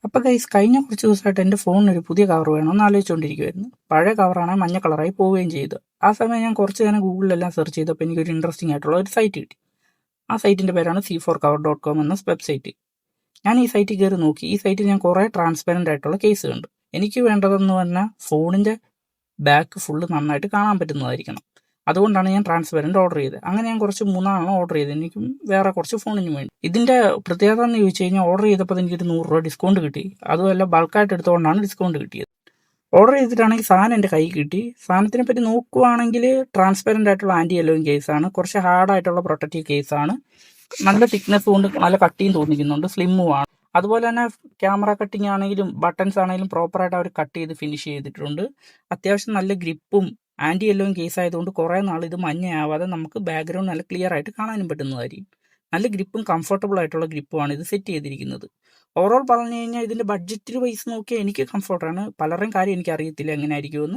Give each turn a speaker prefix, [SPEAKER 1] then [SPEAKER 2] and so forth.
[SPEAKER 1] അപ്പോൾ ഗൈസ് കഴിഞ്ഞ കുറച്ച് ദിവസമായിട്ട് എൻ്റെ ഫോണിനൊരു പുതിയ കവർ വേണമെന്ന് ആലോചിച്ചുകൊണ്ടിരിക്കുമായിരുന്നു. പഴയ കവറാണെങ്കിൽ മഞ്ഞ കളറായി പോവുകയും ചെയ്തു. ആ സമയം ഞാൻ കുറച്ച് നേരം ഗൂഗിളിലെല്ലാം സെർച്ച് ചെയ്തപ്പോൾ എനിക്കൊരു ഇൻട്രസ്റ്റിംഗ് ആയിട്ടുള്ള ഒരു സൈറ്റ് കിട്ടി. ആ സൈറ്റിൻ്റെ പേരാണ് c4cover.com എന്ന വെബ്സൈറ്റ്. ഞാൻ ഈ സൈറ്റിൽ കയറി നോക്കി. ഈ സൈറ്റിൽ ഞാൻ കുറേ ട്രാൻസ്പെറൻ്റ് ആയിട്ടുള്ള കേസ് കണ്ടു. എനിക്ക് വേണ്ടതെന്ന് പറഞ്ഞാൽ ഫോണിൻ്റെ ബാക്ക് ഫുള്ള് നന്നായിട്ട് കാണാൻ പറ്റുന്നതായിരിക്കണം. അതുകൊണ്ടാണ് ഞാൻ ട്രാൻസ്പെറൻറ്റ് ഓർഡർ ചെയ്തത്. അങ്ങനെ ഞാൻ കുറച്ച് 3 ഓർഡർ ചെയ്തത്. എനിക്കും വേറെ കുറച്ച് ഫോണിനും വേണ്ടി. ഇതിൻ്റെ പ്രത്യേകത എന്ന് ചോദിച്ചു കഴിഞ്ഞാൽ ഓർഡർ ചെയ്തപ്പോൾ എനിക്കൊരു 100 രൂപ ഡിസ്കൗണ്ട് കിട്ടി. അതുമല്ല ബൾക്കായിട്ട് എടുത്തുകൊണ്ടാണ് ഡിസ്കൗണ്ട് കിട്ടിയത്. ഓർഡർ ചെയ്തിട്ടാണെങ്കിൽ സാധനം എൻ്റെ കൈ കിട്ടി. സാധനത്തിനെ പറ്റി നോക്കുവാണെങ്കിൽ ട്രാൻസ്പെറൻ്റ് ആയിട്ടുള്ള ആൻറ്റി യെല്ലോയിങ് കേസാണ്. കുറച്ച് ഹാർഡായിട്ടുള്ള പ്രൊട്ടക്റ്റീവ് കേസാണ്. നല്ല തിക്നെസ് കൊണ്ട് നല്ല കട്ടിയും തോന്നിക്കുന്നുണ്ട്. സ്ലിമ്മുമാണ്. അതുപോലെ തന്നെ ക്യാമറ കട്ടിങ് ആണെങ്കിലും ബട്ടൺസ് ആണെങ്കിലും പ്രോപ്പറായിട്ട് അവർ കട്ട് ചെയ്ത് ഫിനിഷ് ചെയ്തിട്ടുണ്ട്. അത്യാവശ്യം നല്ല ഗ്രിപ്പും ആൻറ്റി യെല്ലോയും കേസ് ആയതുകൊണ്ട് കുറേ നാൾ ഇത് മഞ്ഞയാവാതെ നമുക്ക് ബാക്ക്ഗ്രൗണ്ട് നല്ല ക്ലിയർ ആയിട്ട് കാണാനും പറ്റുന്നതായിരിക്കും. നല്ല ഗ്രിപ്പും കംഫർട്ടബിൾ ആയിട്ടുള്ള ഗ്രിപ്പുമാണ് ഇത് സെറ്റ് ചെയ്തിരിക്കുന്നത്. ഓവറോൾ പറഞ്ഞു കഴിഞ്ഞാൽ ഇതിൻ്റെ ബഡ്ജറ്റ് വൈസ് നോക്കിയാൽ എനിക്ക് കംഫർട്ടാണ്. പലരുടെയും കാര്യം എനിക്ക് അറിയത്തില്ല എങ്ങനെ ആയിരിക്കുമെന്ന്.